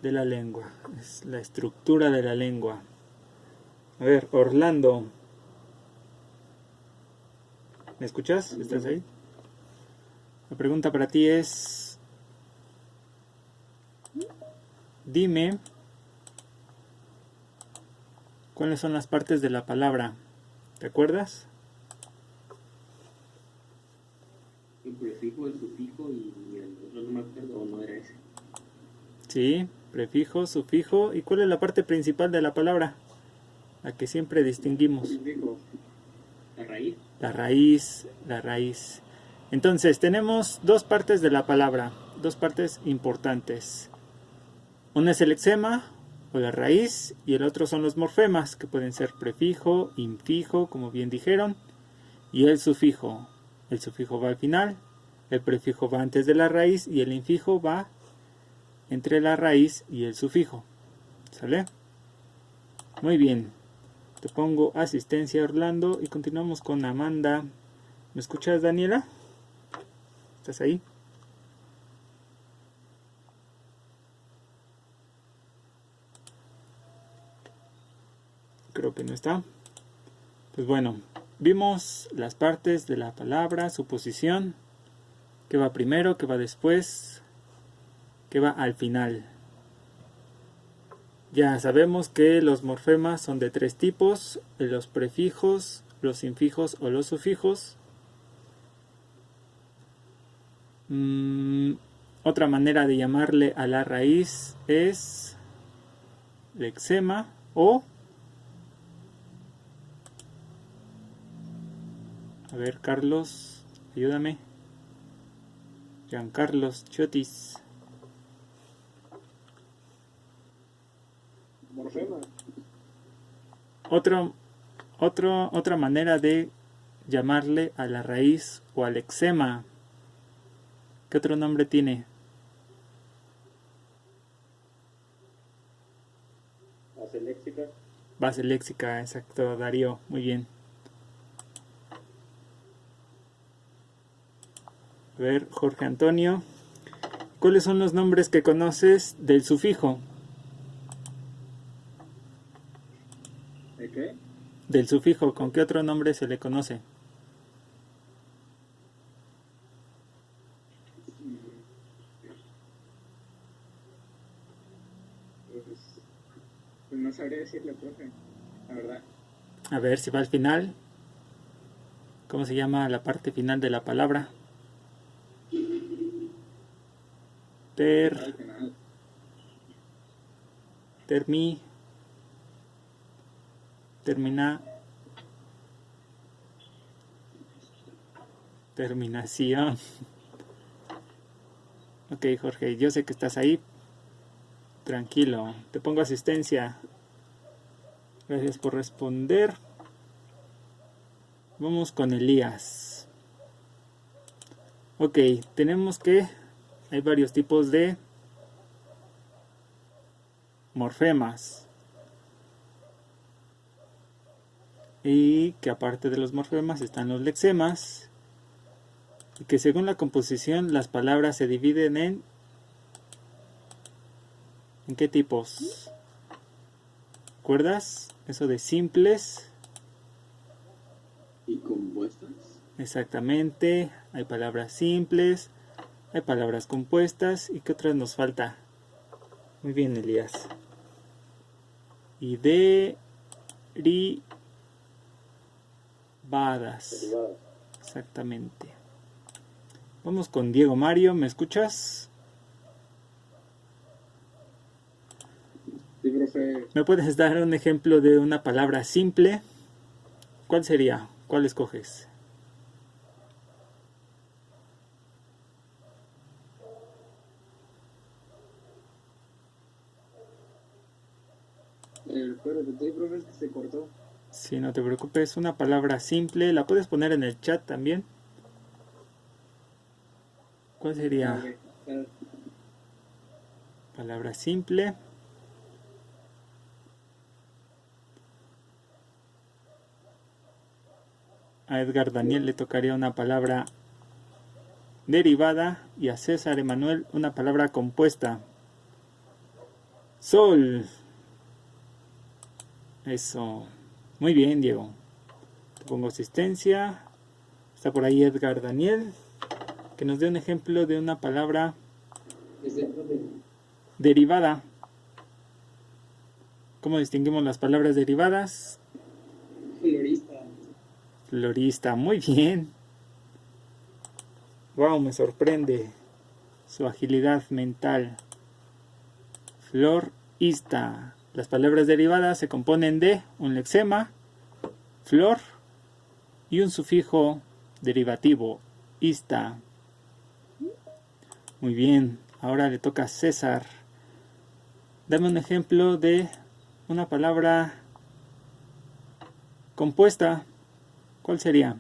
de la lengua. Es la estructura de la lengua. A ver, Orlando. ¿Me escuchas? ¿Estás ahí? La pregunta para ti es... Dime... ¿cuáles son las partes de la palabra? ¿Te acuerdas? El prefijo, el sufijo y el otro no me acuerdo, no era ese. Sí, prefijo, sufijo. ¿Y cuál es la parte principal de la palabra? La que siempre distinguimos. Prefijo, la raíz. La raíz, la raíz. Entonces, tenemos dos partes de la palabra, dos partes importantes. Una es el lexema o la raíz y el otro son los morfemas, que pueden ser prefijo, infijo, como bien dijeron, y el sufijo. El sufijo va al final, el prefijo va antes de la raíz y el infijo va entre la raíz y el sufijo. ¿Sale? Muy bien. Te pongo asistencia, Orlando, y continuamos con Amanda. ¿Me escuchas, Daniela? ¿Estás ahí? Creo que no está. Pues bueno, vimos las partes de la palabra, su posición, qué va primero, qué va después, qué va al final. Ya sabemos que los morfemas son de tres tipos: los prefijos, los infijos o los sufijos. Otra manera de llamarle a la raíz es lexema o... A ver, Carlos, ayúdame. Giancarlos Chotis. Morfema. Otra manera de llamarle a la raíz o al lexema. ¿Qué otro nombre tiene? Base léxica. Base léxica, exacto, Darío. Muy bien. A ver, Jorge Antonio. ¿Cuáles son los nombres que conoces del sufijo? ¿De qué? Del sufijo, ¿con qué otro nombre se le conoce? Pues no sabría decirle, profe, la verdad. A ver si va al final. ¿Cómo se llama la parte final de la palabra? Al final. Terminación. Ok, Jorge, yo sé que estás ahí. Tranquilo, te pongo asistencia. Gracias por responder. Vamos con Elías. Ok, tenemos que hay varios tipos de morfemas. Y que aparte de los morfemas están los lexemas. Y que según la composición las palabras se dividen ¿en qué tipos? ¿Recuerdas? Eso de simples. ¿Y compuestas? Exactamente. Hay palabras simples. Hay palabras compuestas. ¿Y qué otras nos falta? Muy bien, Elías. Y derivadas. Exactamente. Vamos con Diego Mario. ¿Me escuchas? Sí, profe. ¿Me puedes dar un ejemplo de una palabra simple? ¿Cuál sería? ¿Cuál escoges? Pero repetir, profe, es que se cortó. Sí, no te preocupes. Una palabra simple. ¿La puedes poner en el chat también? ¿Cuál sería? Palabra simple. A Edgar Daniel le tocaría una palabra derivada y a César Emanuel una palabra compuesta. Sol. Eso. Muy bien, Diego. Te pongo asistencia. Está por ahí Edgar Daniel, que nos dé un ejemplo de una palabra derivada. ¿Cómo distinguimos las palabras derivadas? Florista. Florista, muy bien. Wow, me sorprende su agilidad mental. Florista. Las palabras derivadas se componen de un lexema, flor, y un sufijo derivativo, ista. Muy bien, ahora le toca a César. Dame un ejemplo de una palabra compuesta. ¿Cuál sería?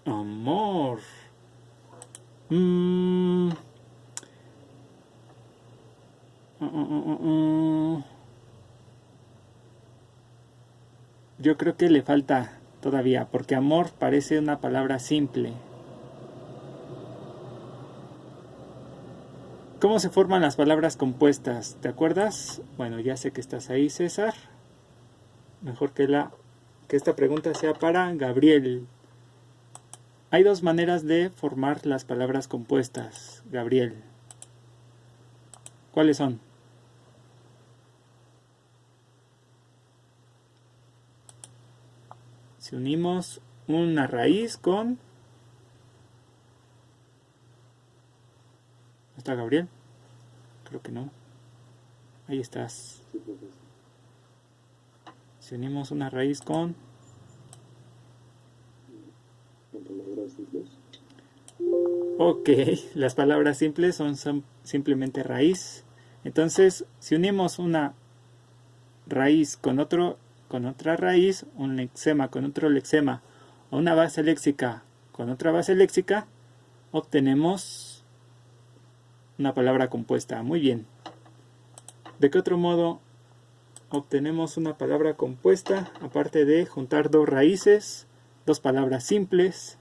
Amor. Yo creo que le falta todavía, porque amor parece una palabra simple. ¿Cómo se forman las palabras compuestas? ¿Te acuerdas? Bueno, ya sé que estás ahí, César. Mejor que esta pregunta sea para Gabriel. Hay dos maneras de formar las palabras compuestas, Gabriel. ¿Cuáles son? Si unimos una raíz con... ¿No está Gabriel? Creo que no. Ahí estás. Si unimos una raíz con... Palabras simples. Ok, las palabras simples son simplemente raíz. Entonces, si unimos una raíz con otra raíz, un lexema con otro lexema, o una base léxica con otra base léxica, obtenemos una palabra compuesta. Muy bien. ¿De qué otro modo obtenemos una palabra compuesta? Aparte de juntar dos raíces, dos palabras simples.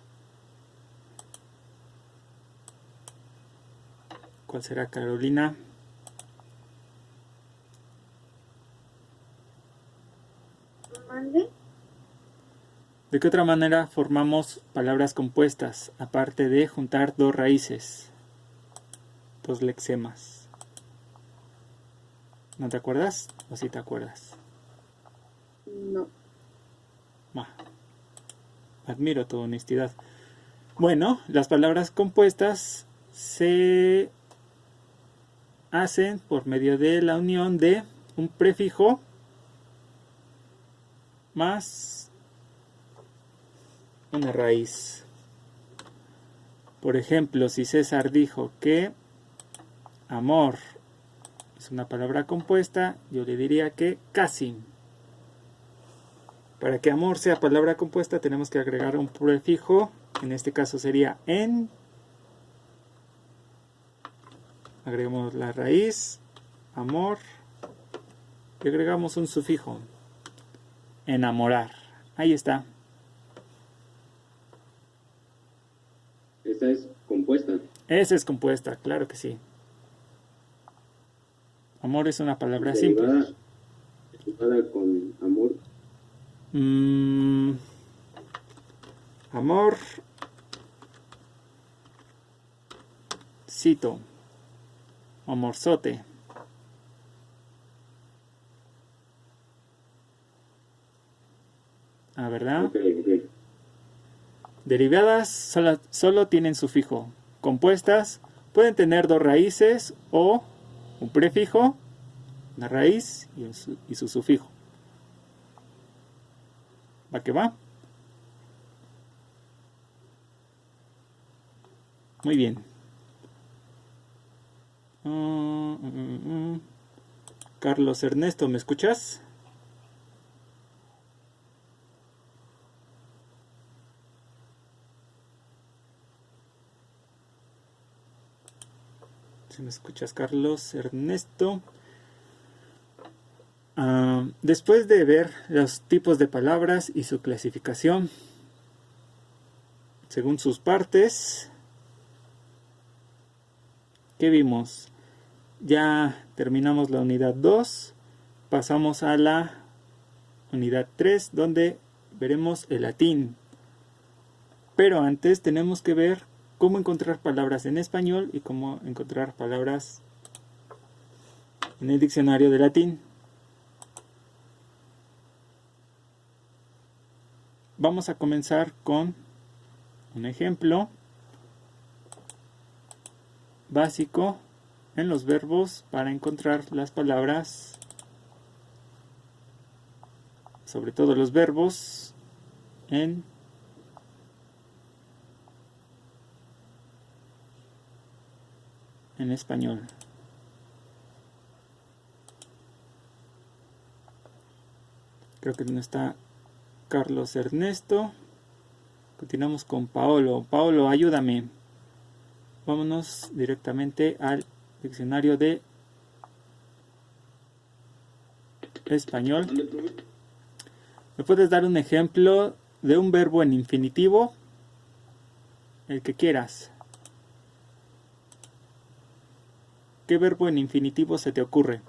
¿Cuál será, Carolina? ¿De qué otra manera formamos palabras compuestas, aparte de juntar dos raíces, dos lexemas? ¿No te acuerdas? ¿O sí te acuerdas? No. Admiro tu honestidad. Bueno, las palabras compuestas se hacen por medio de la unión de un prefijo más una raíz. Por ejemplo, si César dijo que amor es una palabra compuesta, yo le diría que casi. Para que amor sea palabra compuesta tenemos que agregar un prefijo, en este caso sería en. Agregamos la raíz, amor, y agregamos un sufijo, enamorar. Ahí está. Esta es compuesta. Esa es compuesta, claro que sí. Amor es una palabra simple. Derivada con amor. Amor. Cito. Amorzote. Ah, ¿verdad? Ok, ok. Derivadas solo tienen sufijo. Compuestas pueden tener dos raíces o un prefijo, una raíz y su sufijo. ¿Va que va? Muy bien. Carlos Ernesto, ¿me escuchas? Si me escuchas, Carlos Ernesto. Después de ver los tipos de palabras y su clasificación según sus partes, ¿Qué vimos? Ya terminamos la unidad 2. Pasamos a la unidad 3, donde veremos el latín. Pero antes tenemos que ver cómo encontrar palabras en español y cómo encontrar palabras en el diccionario de latín. Vamos a comenzar con un ejemplo básico en los verbos para encontrar las palabras, sobre todo los verbos en español. Creo que no está Carlos Ernesto. Continuamos con Paolo. Paolo, ayúdame. Vámonos directamente al diccionario de español. ¿Me puedes dar un ejemplo de un verbo en infinitivo? El que quieras. ¿Qué verbo en infinitivo se te ocurre?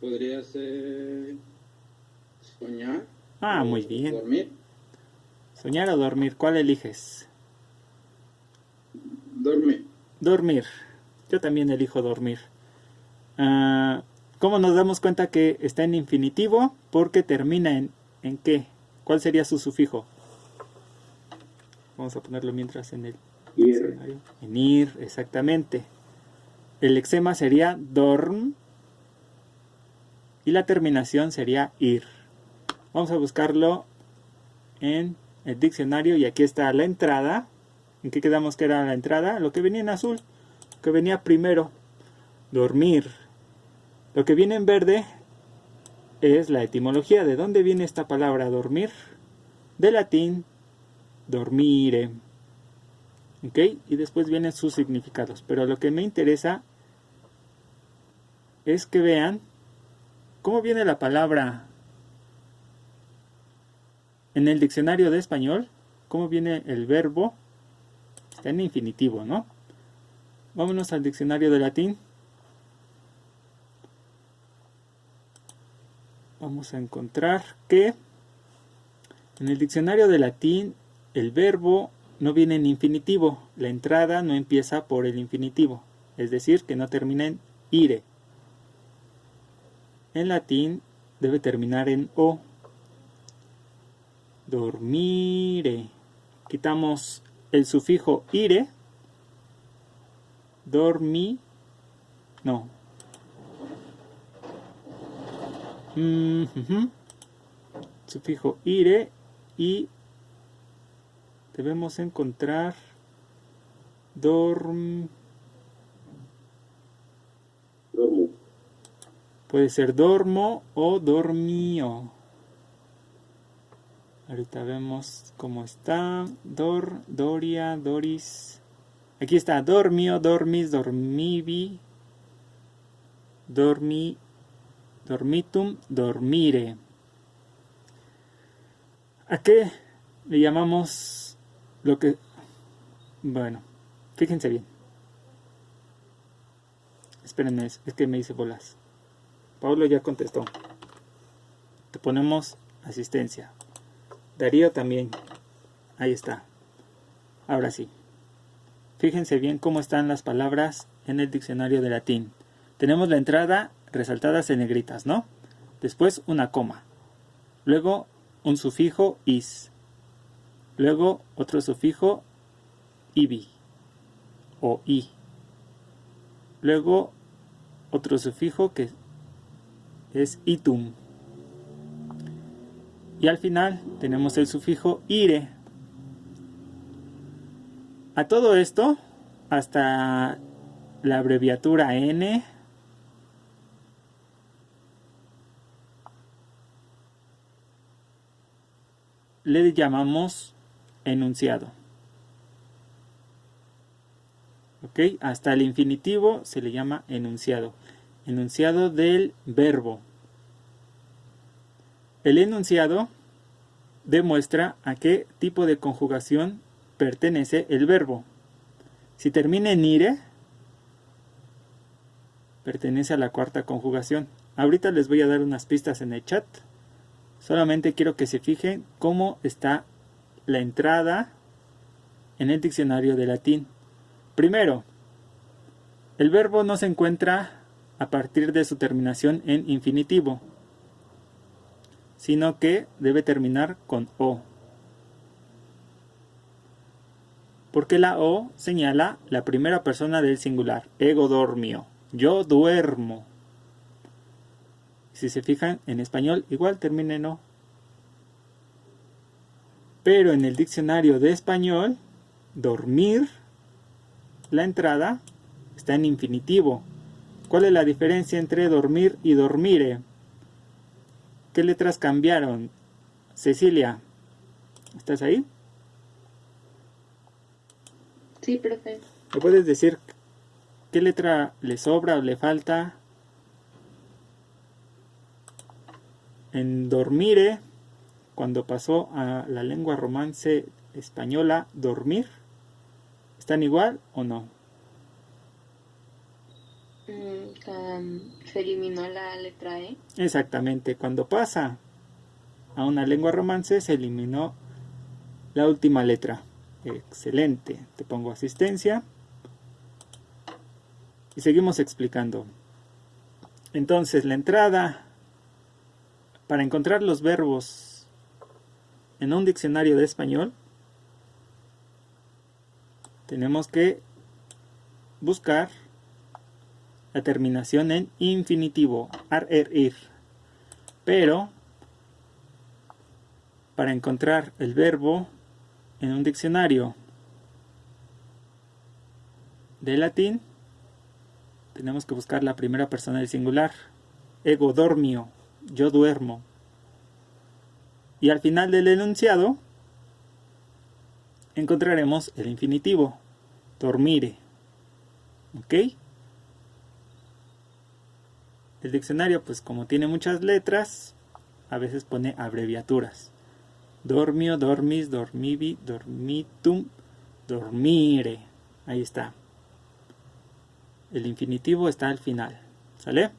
Podría ser soñar. Ah, muy bien. Dormir. Soñar o dormir, ¿cuál eliges? Dormir. Dormir. Yo también elijo dormir. ¿Cómo nos damos cuenta que está en infinitivo? Porque termina ¿en qué? ¿Cuál sería su sufijo? Vamos a ponerlo mientras en el diccionario. En ir, exactamente. El lexema sería dorm y la terminación sería ir. Vamos a buscarlo en el diccionario y aquí está la entrada. ¿En qué quedamos que era la entrada? Lo que venía en azul, lo que venía primero, dormir. Lo que viene en verde es la etimología. ¿De dónde viene esta palabra dormir? De latín dormire. ¿Ok? Y después vienen sus significados. Pero lo que me interesa es que vean cómo viene la palabra en el diccionario de español. Cómo viene el verbo. Está en infinitivo, ¿no? Vámonos al diccionario de latín. Vamos a encontrar que en el diccionario de latín el verbo no viene en infinitivo. La entrada no empieza por el infinitivo. Es decir, que no termina en ire. En latín debe terminar en o. Dormire. Quitamos el sufijo ire. Dormi. No. Sufijo ire y debemos encontrar dormo. Puede ser dormo o dormío. Ahorita vemos cómo está. Doria, doris. Aquí está dormio, dormis, dormivi, dormi, dormitum, dormire. ¿A qué le llamamos lo que? Bueno, fíjense bien. Espérenme, es que me hice bolas. Pablo ya contestó. Te ponemos asistencia. Darío también. Ahí está. Ahora sí. Fíjense bien cómo están las palabras en el diccionario de latín. Tenemos la entrada resaltadas en negritas, ¿no? Después una coma. Luego un sufijo is. Luego otro sufijo ibi o i. Luego otro sufijo que es itum. Y al final tenemos el sufijo ire. A todo esto, hasta la abreviatura n, le llamamos enunciado. ¿Ok? Hasta el infinitivo se le llama enunciado. Enunciado del verbo. el enunciado demuestra a qué tipo de conjugación pertenece el verbo. Si termina en ire, pertenece a la cuarta conjugación. Ahorita les voy a dar unas pistas en el chat. Solamente quiero que se fijen cómo está la entrada en el diccionario de latín. Primero, el verbo no se encuentra a partir de su terminación en infinitivo, sino que debe terminar con O. Porque la O señala la primera persona del singular. Ego dormio. Yo duermo. Si se fijan, en español igual termina en O. Pero en el diccionario de español, dormir, la entrada está en infinitivo. ¿Cuál es la diferencia entre dormir y dormire? ¿Qué letras cambiaron? Cecilia, ¿estás ahí? Sí, profe. ¿Me puedes decir qué letra le sobra o le falta? En dormire, cuando pasó a la lengua romance española, dormir, ¿están igual o no? Se eliminó la letra E. Exactamente, cuando pasa a una lengua romance se eliminó la última letra. Excelente, te pongo asistencia y seguimos explicando. Entonces, la entrada para encontrar los verbos en un diccionario de español, tenemos que buscar la terminación en infinitivo, ar, er, ir. Pero para encontrar el verbo en un diccionario de latín, tenemos que buscar la primera persona del singular. Ego dormio, yo duermo. Y al final del enunciado encontraremos el infinitivo, dormire. ¿Ok? El diccionario, pues como tiene muchas letras, a veces pone abreviaturas. Dormio, dormis, dormivi, dormitum, dormire. Ahí está. El infinitivo está al final. ¿Sale?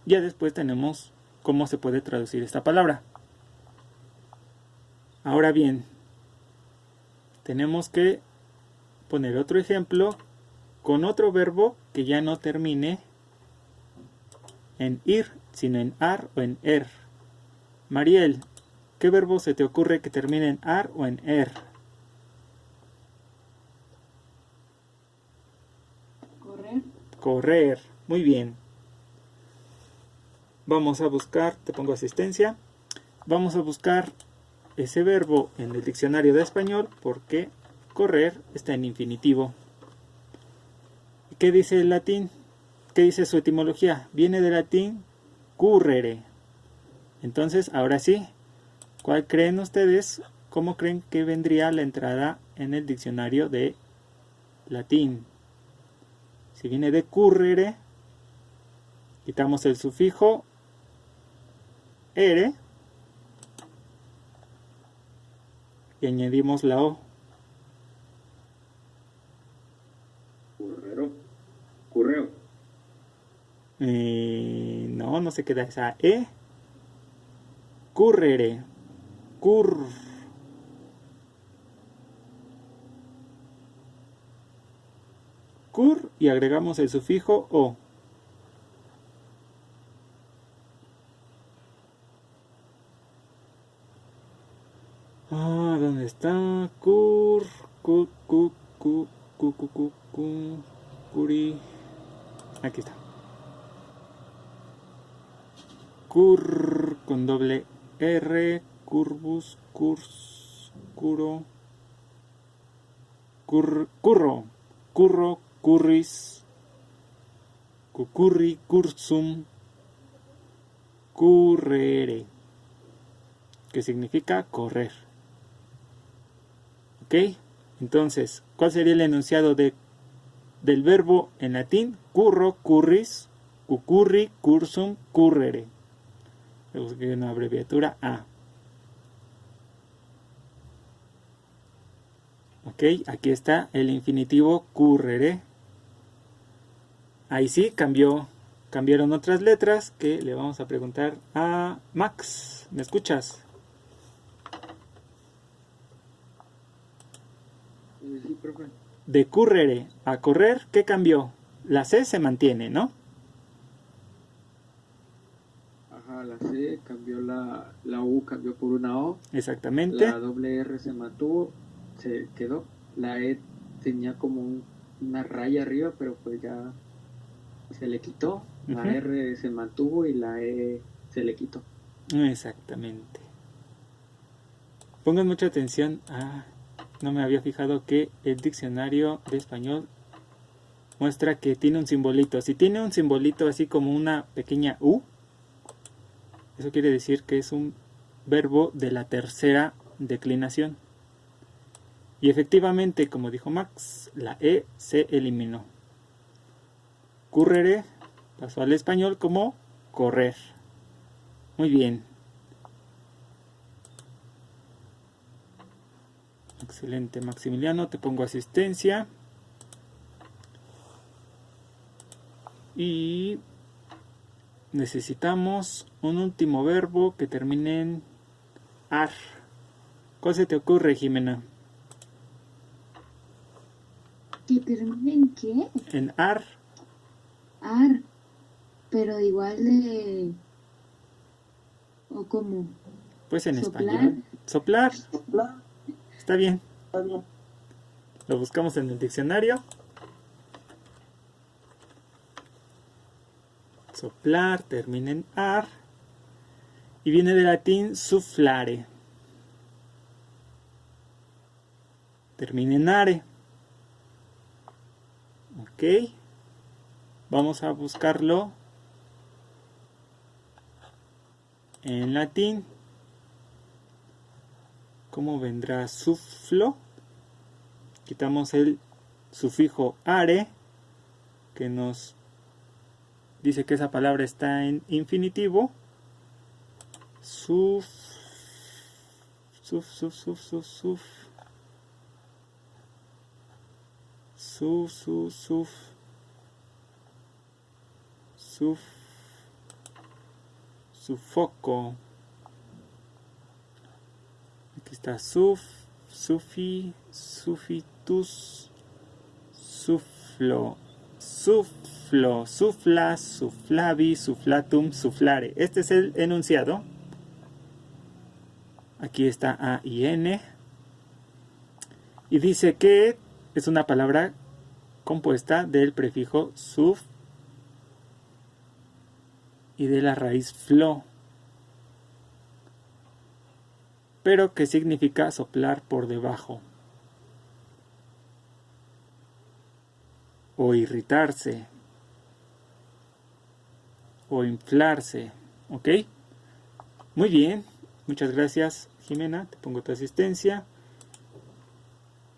Ya después tenemos cómo se puede traducir esta palabra. Ahora bien, tenemos que poner otro ejemplo con otro verbo que ya no termine en ir, sino en ar o en er. Mariel, ¿qué verbo se te ocurre que termine en ar o en er? Correr. Correr. Muy bien. Vamos a buscar, te pongo asistencia. Vamos a buscar ese verbo en el diccionario de español porque correr está en infinitivo. ¿Qué dice el latín? ¿Qué dice su etimología? Viene del latín currere. Entonces, ahora sí, ¿cuál creen ustedes? ¿Cómo creen que vendría la entrada en el diccionario de latín? Si viene de currere, quitamos el sufijo ere y añadimos la o. Curreo. No, no se queda esa e. Currere. Cur. Cur y agregamos el sufijo o. ¿Dónde está? Cur, curi. Aquí está. Cur con doble R, curvus, curs, curo, curro, curris, cucurri, cursum, currere, que significa correr. ¿Ok? Entonces, ¿cuál sería el enunciado del verbo en latín? Curro, curris, cucurri, cursum, currere. Le busqué una abreviatura A. Ok, aquí está el infinitivo currere. Ahí sí cambiaron otras letras que le vamos a preguntar a Max. ¿Me escuchas? Sí, profe. De currere a correr, ¿qué cambió? La C se mantiene, ¿no? Ajá, la C cambió la U cambió por una O. Exactamente. La doble R se mantuvo, se quedó. La E tenía como una raya arriba, pero pues ya se le quitó. La Ujú. R se mantuvo y la E se le quitó. Exactamente. Pongan mucha atención. No me había fijado que el diccionario de español muestra que tiene un simbolito. Si tiene un simbolito así como una pequeña U, eso quiere decir que es un verbo de la tercera declinación. Y efectivamente, como dijo Max, la E se eliminó. Currere pasó al español como correr. Muy bien. Excelente, Maximiliano. Te pongo asistencia. Y necesitamos un último verbo que termine en ar. ¿Cuál se te ocurre, Jimena? ¿Que termine en qué? En ar. Ar. Pero igual de... ¿O cómo? Pues en ¿Soplar? español. Soplar. Está bien. Lo buscamos en el diccionario. Soplar termina en ar. Y viene del latín suflare. Termina en are. Ok. Vamos a buscarlo en latín. ¿Cómo vendrá suflo? Quitamos el sufijo are, que nos dice que esa palabra está en infinitivo. Suf. Sufoco. Aquí está sufi, sufitus, suflo, sufla, suflavi, suflatum, suflare. Este es el enunciado. Aquí está A y N. Y dice que es una palabra compuesta del prefijo suf y de la raíz flo, pero que significa soplar por debajo o irritarse o inflarse. ¿Ok? Muy bien, muchas gracias, Jimena. Te pongo tu asistencia.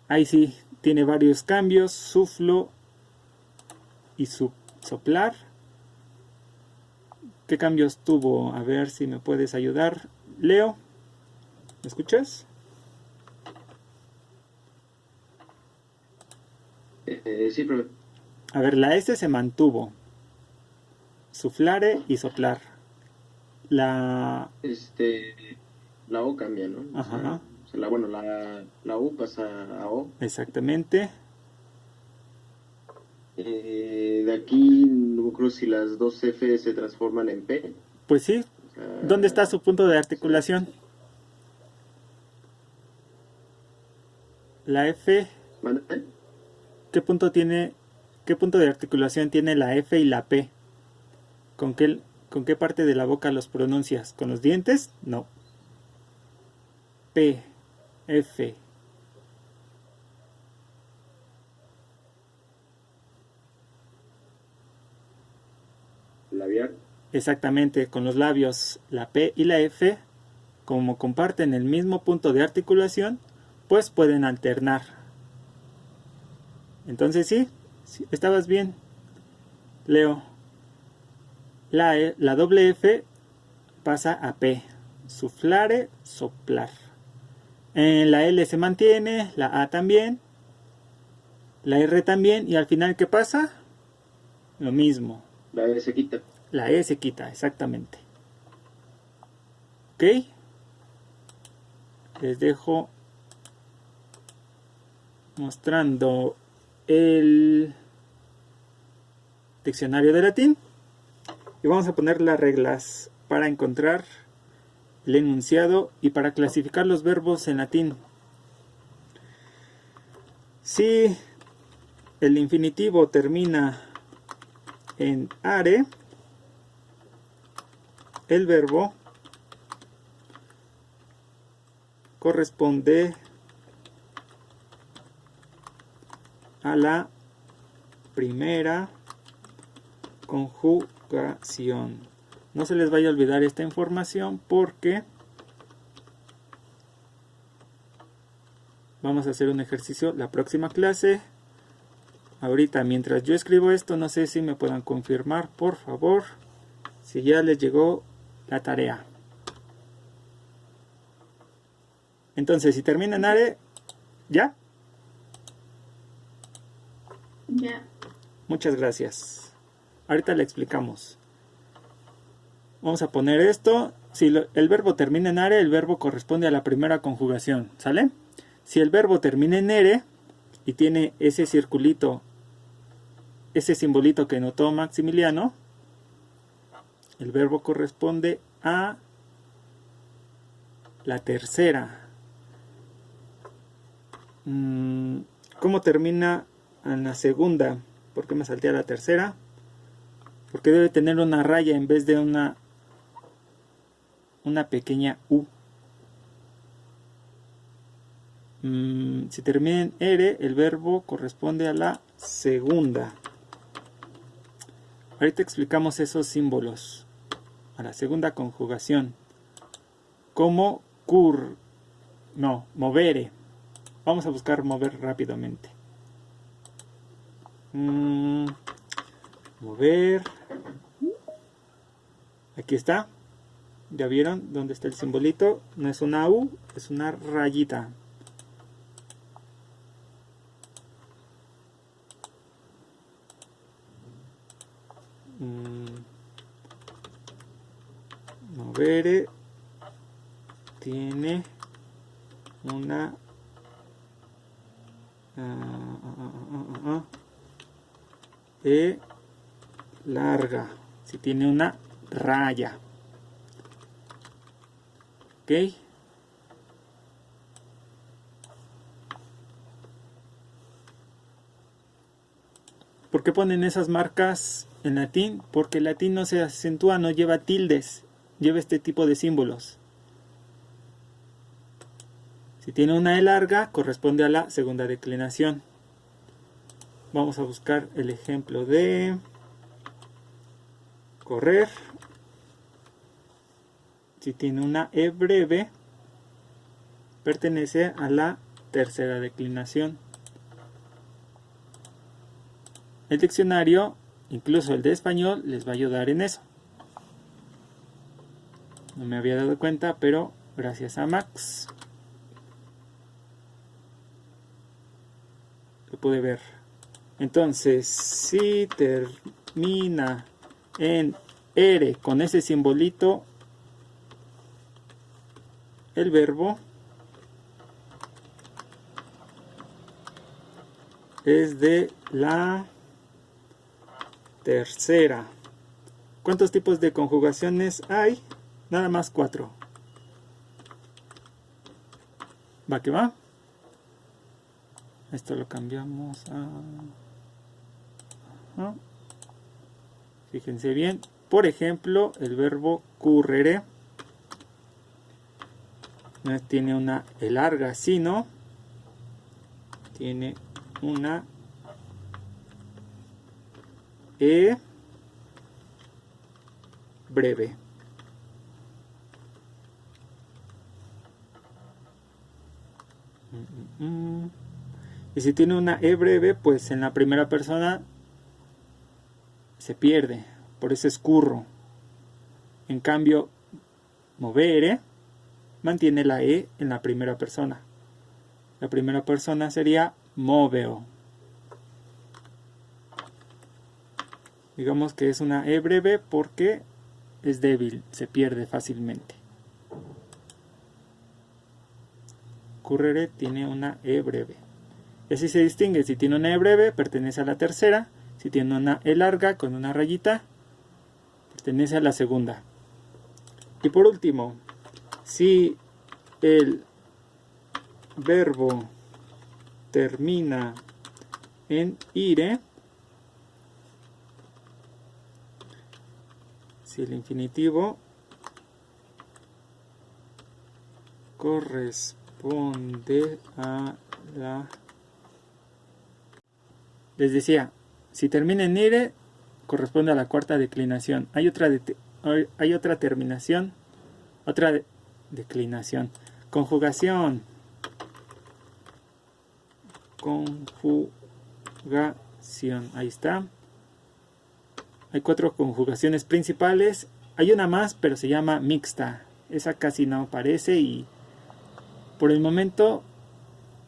Ahí sí, tiene varios cambios: suflo y soplar. ¿Qué cambios tuvo? A ver si me puedes ayudar, Leo. ¿Me escuchas? Sí, profe. A ver, la S se mantuvo. Suflare y soplar. La... La O cambia, ¿no? Ajá. O sea, la U pasa a O. Exactamente. De aquí no creo si las dos F se transforman en P. Pues sí. O sea, ¿Dónde está su punto de articulación? La F... ¿Mande? ¿Qué punto de articulación tiene la F y la P? ¿Con qué parte de la boca los pronuncias? ¿Con los dientes? No. P, F. Labial. Exactamente, con los labios. La P y la F, como comparten el mismo punto de articulación, pues pueden alternar. Entonces sí, estabas bien, Leo. La doble F pasa a P. Suflare, soplar. La L se mantiene, la A también, la R también, y al final, ¿qué pasa? Lo mismo. La E se quita. La E se quita, exactamente. ¿Ok? Les dejo mostrando el diccionario de latín. Y vamos a poner las reglas para encontrar el enunciado y para clasificar los verbos en latín. Si el infinitivo termina en are, el verbo corresponde a la primera conjugación. No se les vaya a olvidar esta información porque vamos a hacer un ejercicio la próxima clase. Ahorita, mientras yo escribo esto, no sé si me puedan confirmar, por favor, si ya les llegó la tarea. Entonces, si termina en are, ¿ya? Ya. Muchas gracias. Ahorita le explicamos. Vamos a poner esto. Si el verbo termina en are, el verbo corresponde a la primera conjugación, ¿sale? Si el verbo termina en ere y tiene ese circulito, ese simbolito que notó Maximiliano, el verbo corresponde a la tercera. ¿Cómo termina en la segunda? ¿Por qué me salté a la tercera? Porque debe tener una raya en vez de una pequeña U. Si termina en ere, el verbo corresponde a la segunda. Ahorita explicamos esos símbolos. A la segunda conjugación. Como movere. Vamos a buscar mover rápidamente. Mover. Aquí está. ¿Ya vieron dónde está el simbolito? No es una U, es una rayita. Movere tiene una E larga, si tiene una raya. Ok. ¿Por qué ponen esas marcas en latín? Porque el latín no se acentúa, no lleva tildes, lleva este tipo de símbolos. Si tiene una E larga, corresponde a la segunda declinación. Vamos a buscar el ejemplo de correr. Si tiene una E breve, pertenece a la tercera declinación. El diccionario, incluso el de español, les va a ayudar en eso. No me había dado cuenta, pero gracias a Max lo pude ver. Entonces, si termina en ere con ese simbolito, el verbo es de la tercera. ¿Cuántos tipos de conjugaciones hay? Nada más 4. Va que va. Esto lo cambiamos a... Fíjense bien. Por ejemplo, el verbo currere no tiene una E larga, sino tiene una E breve. Y si tiene una E breve, pues en la primera persona se pierde, por eso es curro. En cambio, movere, mantiene la E en la primera persona. La primera persona sería moveo. Digamos que es una E breve porque es débil, se pierde fácilmente. Currere tiene una E breve. Y así se distingue. Si tiene una E breve, pertenece a la tercera. Si tiene una E larga con una rayita, pertenece a la segunda. Y por último, si el verbo termina en ire, si el infinitivo corresponde a la... Les decía, si termina en ire, corresponde a la cuarta declinación. Hay otra terminación, declinación. Conjugación. Ahí está. Hay 4 conjugaciones principales. Hay una más, pero se llama mixta. Esa casi no aparece y por el momento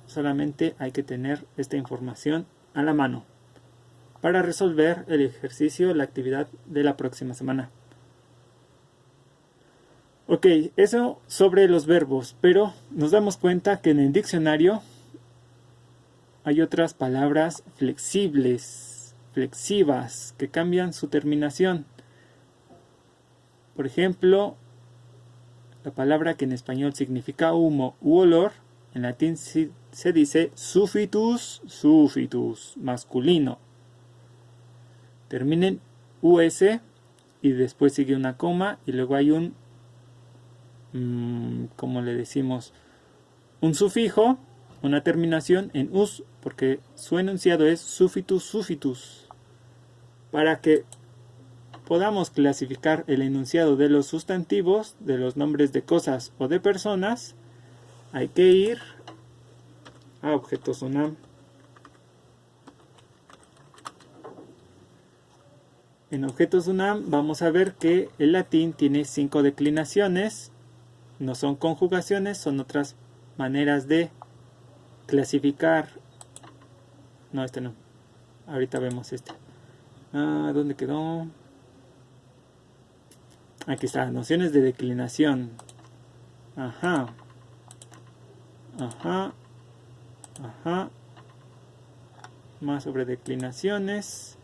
solamente hay que tener esta información a la mano para resolver el ejercicio, la actividad de la próxima semana. Ok, eso sobre los verbos, pero nos damos cuenta que en el diccionario hay otras palabras flexibles, flexivas, que cambian su terminación. Por ejemplo, la palabra que en español significa humo u olor, en latín se dice suffitus, masculino. Termina en us y después sigue una coma y luego hay un, como le decimos, un sufijo, una terminación en us, porque su enunciado es suffitus. Para que podamos clasificar el enunciado de los sustantivos, de los nombres de cosas o de personas, hay que ir a objetos UNAM. En objetos UNAM vamos a ver que el latín tiene 5 declinaciones. No son conjugaciones, son otras maneras de clasificar. No, este no. Ahorita vemos este. ¿Dónde quedó? Aquí está, nociones de declinación. Ajá. Más sobre declinaciones.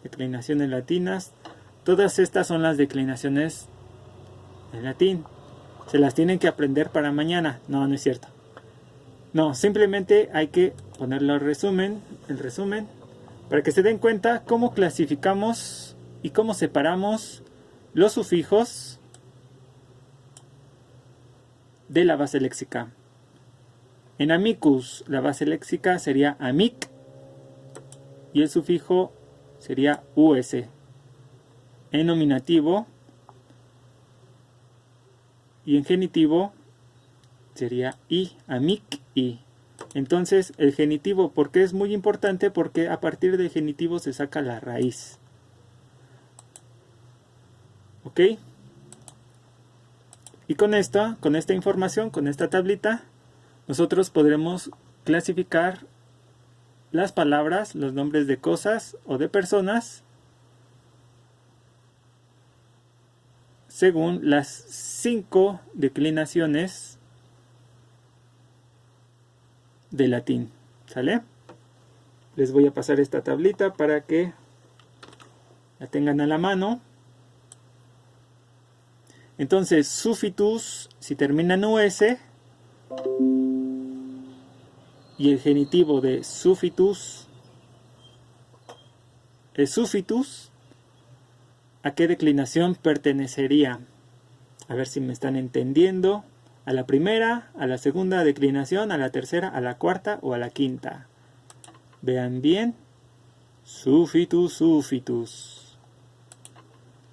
Declinaciones latinas. Todas estas son las declinaciones en latín. Se las tienen que aprender para mañana. No, no es cierto. No, simplemente hay que ponerlo el resumen, para que se den cuenta cómo clasificamos y cómo separamos los sufijos de la base léxica. En amicus, la base léxica sería amic y el sufijo sería us. En nominativo y en genitivo sería i, amic, i. Entonces el genitivo, ¿por qué es muy importante? Porque a partir del genitivo se saca la raíz. ¿Ok? Y con esta información, con esta tablita, nosotros podremos clasificar las palabras, los nombres de cosas o de personas según las 5 declinaciones de latín. ¿Sale? Les voy a pasar esta tablita para que la tengan a la mano. Entonces, suffitus, si termina en us, y el genitivo de suffitus es suffitus, ¿a qué declinación pertenecería? A ver si me están entendiendo. ¿A la primera, a la segunda declinación, a la tercera, a la cuarta o a la quinta? Vean bien. Suffitus.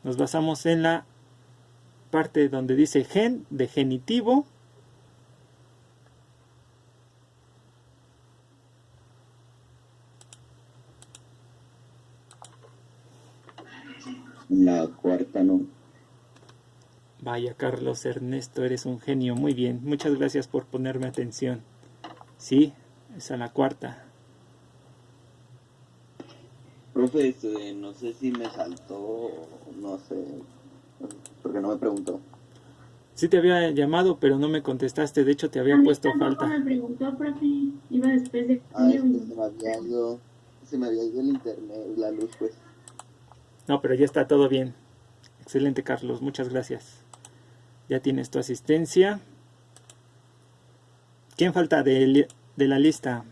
Nos basamos en la parte donde dice gen, de genitivo. La cuarta no. Vaya, Carlos Ernesto, eres un genio. Muy bien, muchas gracias por ponerme atención. Sí, es a la cuarta. Profe, no sé si me saltó o no sé, porque no me preguntó. Sí te había llamado, pero no me contestaste. De hecho, te había A mí puesto tampoco falta. me preguntó, profe. Iba después de Ah, Julio es que y... se me había ido el internet, la luz, pues. No, pero ya está todo bien. Excelente, Carlos. Muchas gracias. Ya tienes tu asistencia. ¿Quién falta de la lista?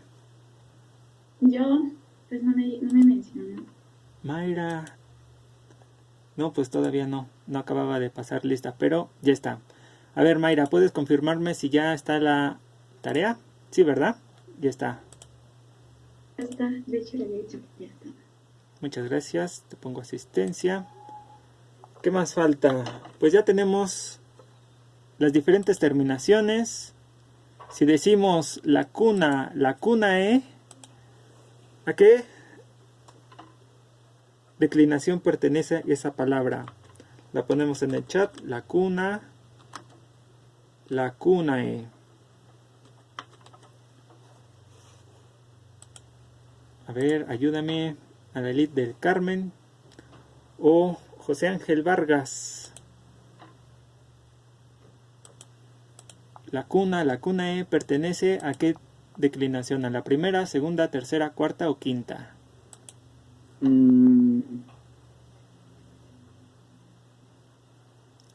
Yo, pues no me mencionó. Mayra. No, pues todavía no. No acababa de pasar lista, pero ya está. A ver, Mayra, ¿puedes confirmarme si ya está la tarea? Sí, ¿verdad? Ya está. Ya está, de hecho le había dicho que ya estaba. Muchas gracias. Te pongo asistencia. ¿Qué más falta? Pues ya tenemos las diferentes terminaciones. Si decimos la cuna E, ¿a qué declinación pertenece esa palabra? La ponemos en el chat. La cuna E. A ver, ayúdame, Adelit del Carmen o José Ángel Vargas. La cuna E pertenece a qué declinación, a la primera, segunda, tercera, cuarta o quinta.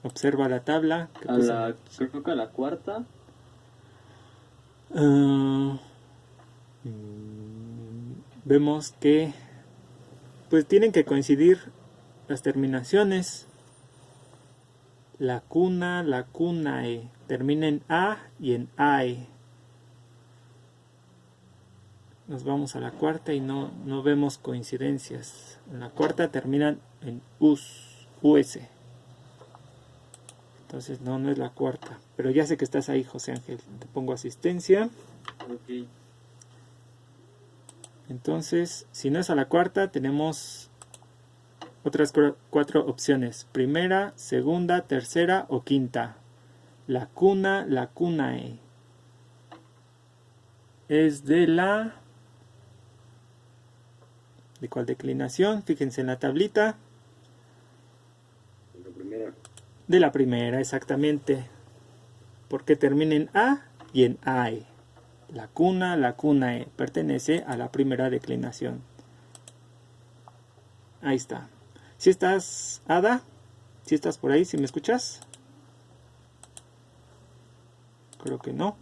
Observa la tabla. Creo que a la cuarta. Vemos que pues tienen que coincidir las terminaciones. La cuna E. Termina en A y en AE. Nos vamos a la cuarta y no vemos coincidencias. En la cuarta terminan en US. Entonces no es la cuarta. Pero ya sé que estás ahí, José Ángel. Te pongo asistencia. Ok. Entonces, si no es a la cuarta, tenemos otras 4 opciones. Primera, segunda, tercera o quinta. La cuna E. Es de la... ¿De cuál declinación? Fíjense en la tablita. La primera. De la primera, exactamente. Porque termina en A y en AE. La cuna E. Pertenece a la primera declinación. Ahí está. Si estás, Ada, si estás por ahí, si me escuchas. Creo que no.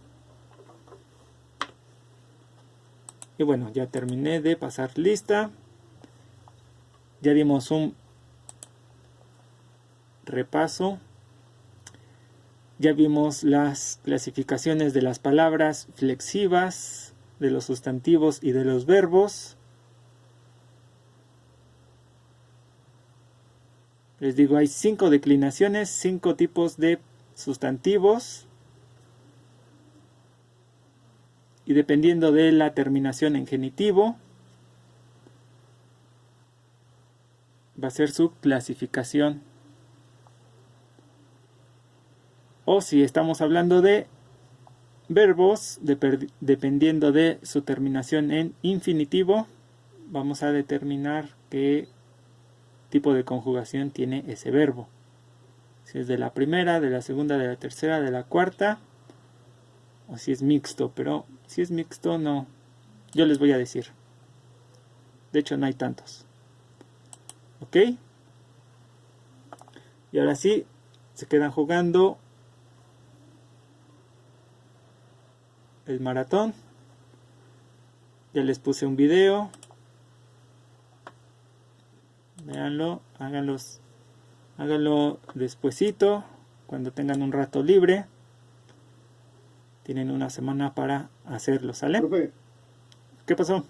Y bueno, ya terminé de pasar lista. Ya dimos un repaso. Ya vimos las clasificaciones de las palabras flexivas, de los sustantivos y de los verbos. Les digo, hay 5 declinaciones, 5 tipos de sustantivos. Y dependiendo de la terminación en genitivo, va a ser su clasificación. O si estamos hablando de verbos, dependiendo de su terminación en infinitivo, vamos a determinar qué tipo de conjugación tiene ese verbo. Si es de la primera, de la segunda, de la tercera, de la cuarta, o si es mixto, pero si es mixto no, yo les voy a decir. De hecho no hay tantos. ¿Ok? Y ahora sí, se quedan jugando el maratón. Ya les puse un video. Véanlo, háganlo despuesito, cuando tengan un rato libre. Tienen una semana para hacerlo, ¿sale? Profe, ¿Qué pasó?